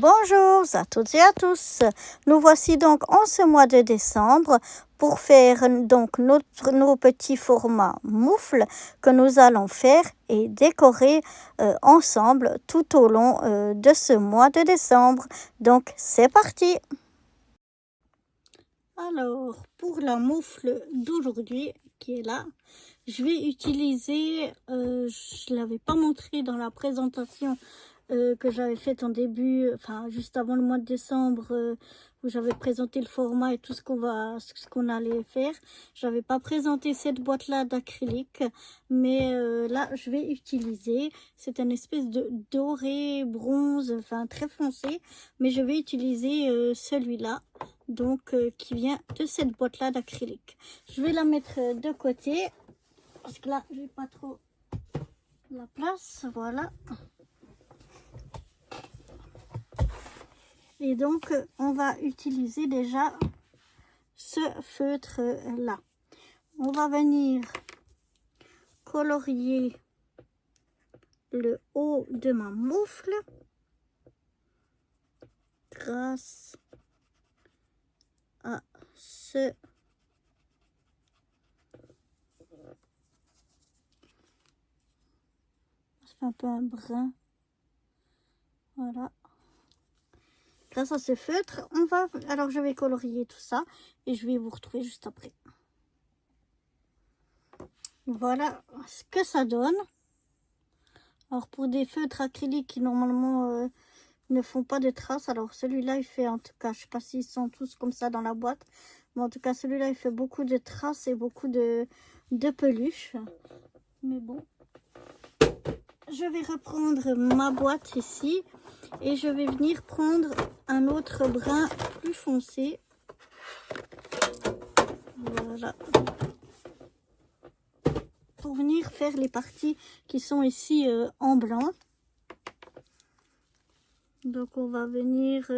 Bonjour à toutes et à tous. Nous voici donc en ce mois de décembre pour faire donc nos petits formats moufles que nous allons faire et décorer ensemble tout au long de ce mois de décembre. Donc c'est parti. Alors pour la moufle d'aujourd'hui qui est là, je vais utiliser, je ne l'avais pas montré dans la présentation que j'avais faite en début, enfin juste avant le mois de décembre, où j'avais présenté le format et tout ce qu'on allait faire. J'avais pas présenté cette boîte-là d'acrylique, mais là je vais utiliser, c'est une espèce de doré bronze, enfin très foncé, mais je vais utiliser celui-là. Donc qui vient de cette boîte là d'acrylique. Je vais la mettre de côté parce que là j'ai pas trop la place, voilà. Et donc on va utiliser déjà ce feutre là. On va venir colorier le haut de ma moufle grâce à ce un peu un brun, voilà. Grâce à ce feutre, alors je vais colorier tout ça et je vais vous retrouver juste après. Voilà ce que ça donne. Alors pour des feutres acryliques qui normalement ne font pas de traces, alors celui-là il fait, en tout cas je sais pas s'ils sont tous comme ça dans la boîte, mais en tout cas celui-là il fait beaucoup de traces et beaucoup de peluches. Mais bon, je vais reprendre ma boîte ici et je vais venir prendre un autre brun plus foncé. Voilà. Pour venir faire les parties qui sont ici en blanc. Donc on va venir...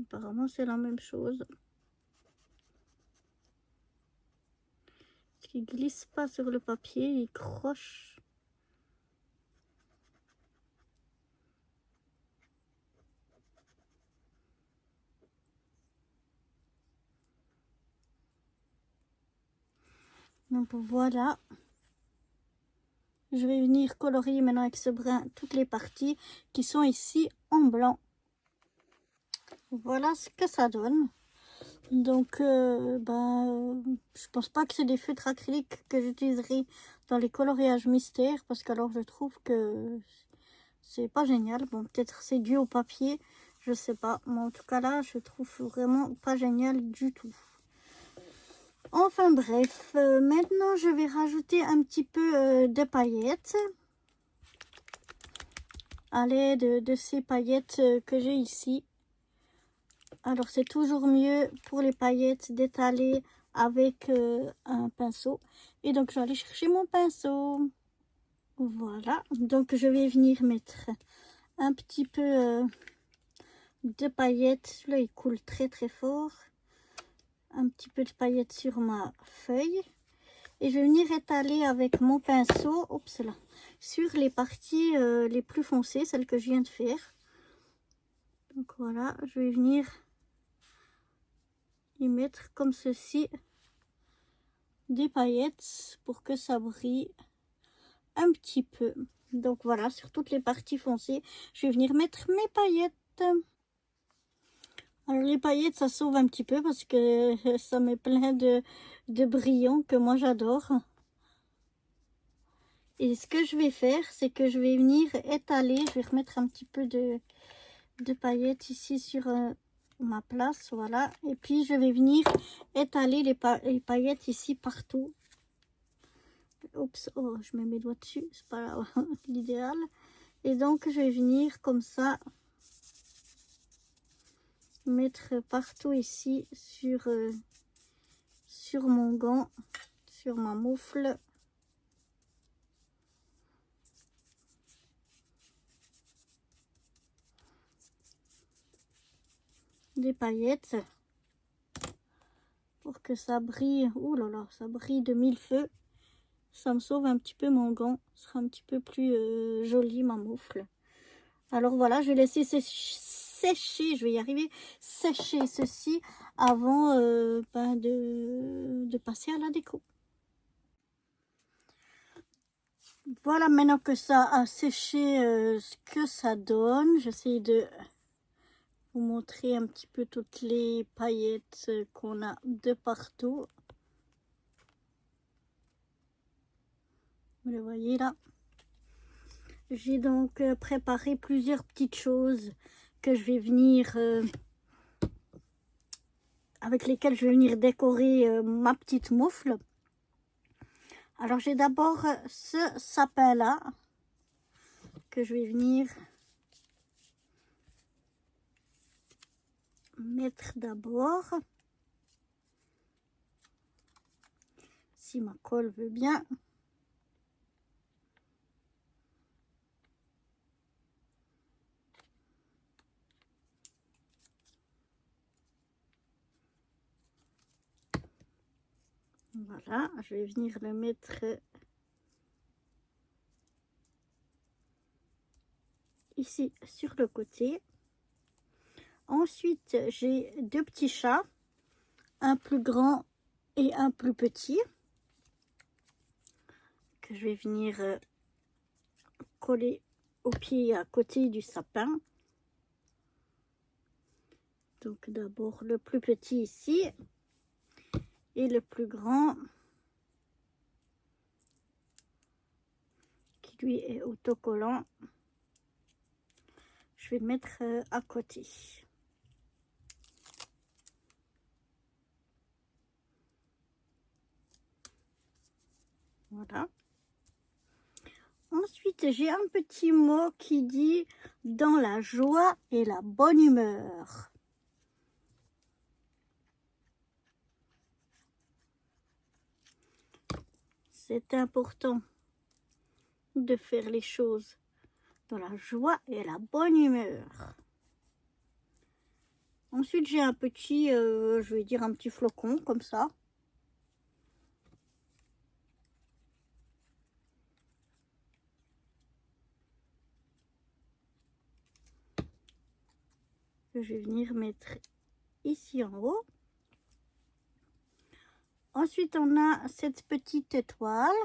apparemment c'est la même chose. Parce qu'il glisse pas sur le papier, il croche. Donc voilà. Je vais venir colorier maintenant avec ce brun toutes les parties qui sont ici en blanc. Voilà ce que ça donne. Donc je pense pas que c'est des feutres acryliques que j'utiliserai dans les coloriages mystères, parce qu'alors je trouve que c'est pas génial. Bon, peut-être c'est dû au papier, je sais pas, mais en tout cas là je trouve vraiment pas génial du tout. Enfin bref, maintenant je vais rajouter un petit peu de paillettes à l'aide de ces paillettes que j'ai ici. Alors c'est toujours mieux pour les paillettes d'étaler avec un pinceau. Et donc je vais aller chercher mon pinceau. Voilà, donc je vais venir mettre un petit peu de paillettes. Celui-là il coule très très fort. Un petit peu de paillettes sur ma feuille. Et je vais venir étaler avec mon pinceau, oups là, sur les parties les plus foncées, celles que je viens de faire. Donc voilà, je vais venir y mettre comme ceci des paillettes pour que ça brille un petit peu. Donc voilà, sur toutes les parties foncées, je vais venir mettre mes paillettes. Alors les paillettes, ça sauve un petit peu parce que ça met plein de brillants que moi j'adore. Et ce que je vais faire, c'est que je vais venir étaler, je vais remettre un petit peu de paillettes ici sur ma place, voilà. Et puis je vais venir étaler les paillettes ici partout. Oups, oh, je mets mes doigts dessus, c'est pas l'idéal. Et donc je vais venir comme ça mettre partout ici sur mon gant, sur ma moufle. Des paillettes pour que ça brille. Ouh là là, ça brille de mille feux. Ça me sauve un petit peu mon gant. Ce sera un petit peu plus joli ma moufle. Alors voilà, je vais laisser sécher, je vais y arriver, sécher ceci avant de passer à la déco. Voilà, maintenant que ça a séché, ce que ça donne, j'essaie de vous montrer un petit peu toutes les paillettes qu'on a de partout. Vous le voyez là. J'ai donc préparé plusieurs petites choses que je vais venir avec lesquelles je vais venir décorer ma petite moufle. Alors j'ai d'abord ce sapin là que je vais venir mettre d'abord, si ma colle veut bien. Voilà, je vais venir le mettre ici sur le côté. Ensuite, j'ai deux petits chats, un plus grand et un plus petit, que je vais venir coller au pied à côté du sapin. Donc d'abord le plus petit ici et le plus grand qui lui est autocollant. Je vais le mettre à côté. Voilà. Ensuite, j'ai un petit mot qui dit « dans la joie et la bonne humeur ». C'est important de faire les choses dans la joie et la bonne humeur. Ensuite, j'ai un petit, je vais dire un petit flocon comme ça. Que je vais venir mettre ici en haut. Ensuite, on a cette petite étoile.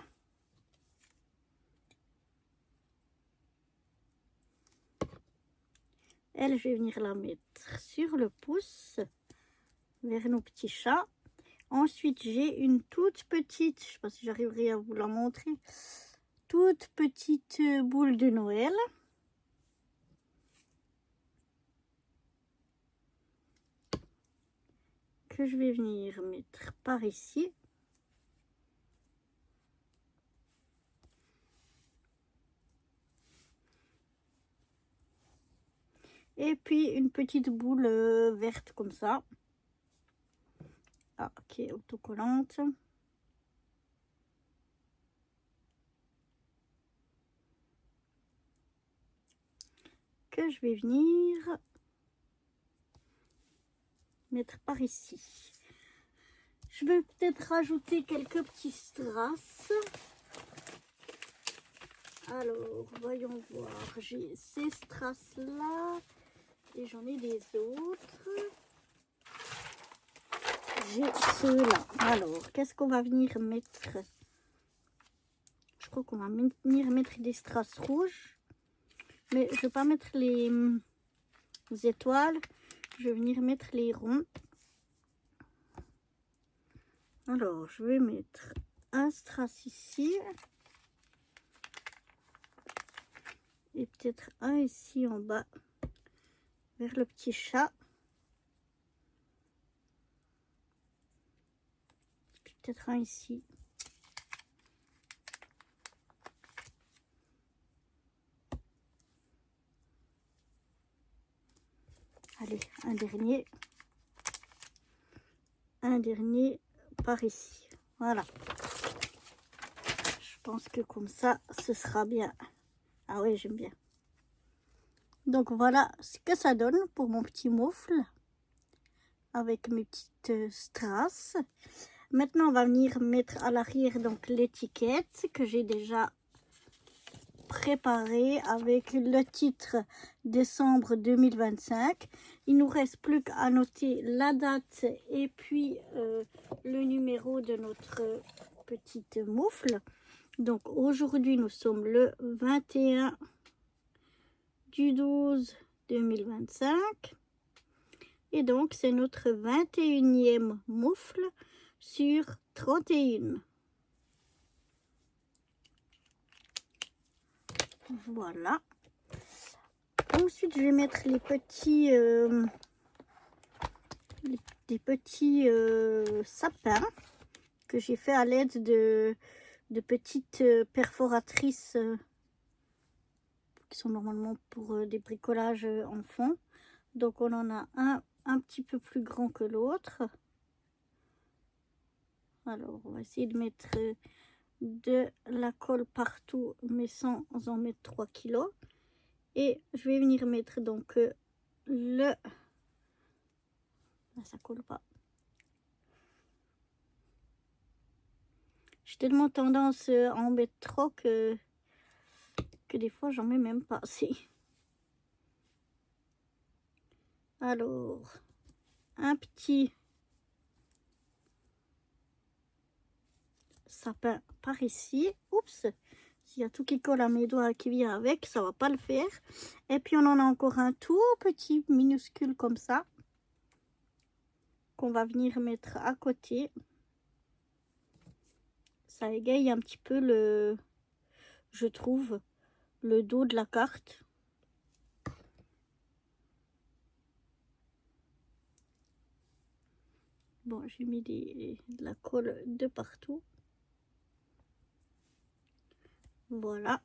Elle, je vais venir la mettre sur le pouce vers nos petits chats. Ensuite, j'ai une toute petite, je ne sais pas si j'arriverai à vous la montrer, toute petite boule de Noël. Que je vais venir mettre par ici. Et puis une petite boule verte comme ça. Ah, qui est autocollante. Que je vais venir mettre par ici. Je vais peut-être rajouter quelques petits strass. Alors, voyons voir. J'ai ces strass là et j'en ai des autres. J'ai ceux-là. Alors, qu'est-ce qu'on va venir mettre? Je crois qu'on va venir mettre des strass rouges. Mais je ne vais pas mettre les étoiles. Je vais venir mettre les ronds. Alors, je vais mettre un strass ici. Et peut-être un ici en bas. Vers le petit chat. Peut-être un ici. Allez, un dernier. Un dernier par ici. Voilà. Je pense que comme ça, ce sera bien. Ah oui, j'aime bien. Donc voilà ce que ça donne pour mon petit moufle. Avec mes petites strass. Maintenant, on va venir mettre à l'arrière donc l'étiquette que j'ai déjà préparée avec le titre décembre 2025. Il nous reste plus qu'à noter la date et puis le numéro de notre petite moufle. Donc aujourd'hui, nous sommes le 21 du 12 2025. Et donc, c'est notre 21e moufle sur 31. Voilà. Ensuite, je vais mettre les petits, des petits sapins que j'ai fait à l'aide de petites perforatrices qui sont normalement pour des bricolages en fond. Donc, on en a un petit peu plus grand que l'autre. Alors, on va essayer de mettre de la colle partout, mais sans en mettre 3 kilos. Et je vais venir mettre donc le... Ah, ça colle pas. J'ai tellement tendance à en mettre trop que des fois, j'en mets même pas assez. Alors, un petit sapin par ici. Oups, s'il y a tout qui colle à mes doigts qui vient avec, ça va pas le faire. Et puis on en a encore un tout petit minuscule comme ça qu'on va venir mettre à côté. Ça égaye un petit peu le, je trouve, le dos de la carte. Bon, j'ai mis de la colle de partout. Voilà.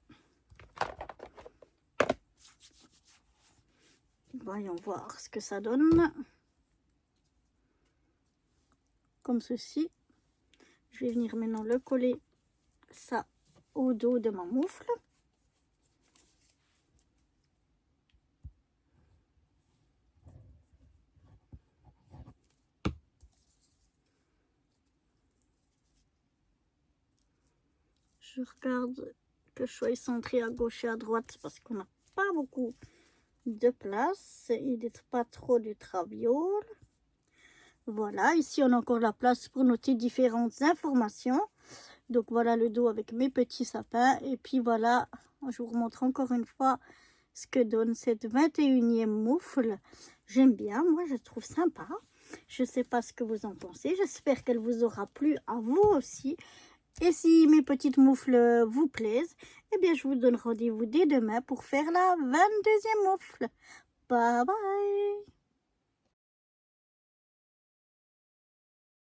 Voyons voir ce que ça donne. Comme ceci. Je vais venir maintenant le coller ça au dos de ma moufle. Je regarde que je sois centré à gauche et à droite parce qu'on n'a pas beaucoup de place. Il n'est pas trop du traviole. Voilà, ici on a encore la place pour noter différentes informations. Donc voilà le dos avec mes petits sapins. Et puis voilà, je vous remontre encore une fois ce que donne cette 21e moufle. J'aime bien, moi je trouve sympa. Je ne sais pas ce que vous en pensez. J'espère qu'elle vous aura plu à vous aussi. Et si mes petites moufles vous plaisent, eh bien je vous donne rendez-vous dès demain pour faire la 22e moufle. Bye bye!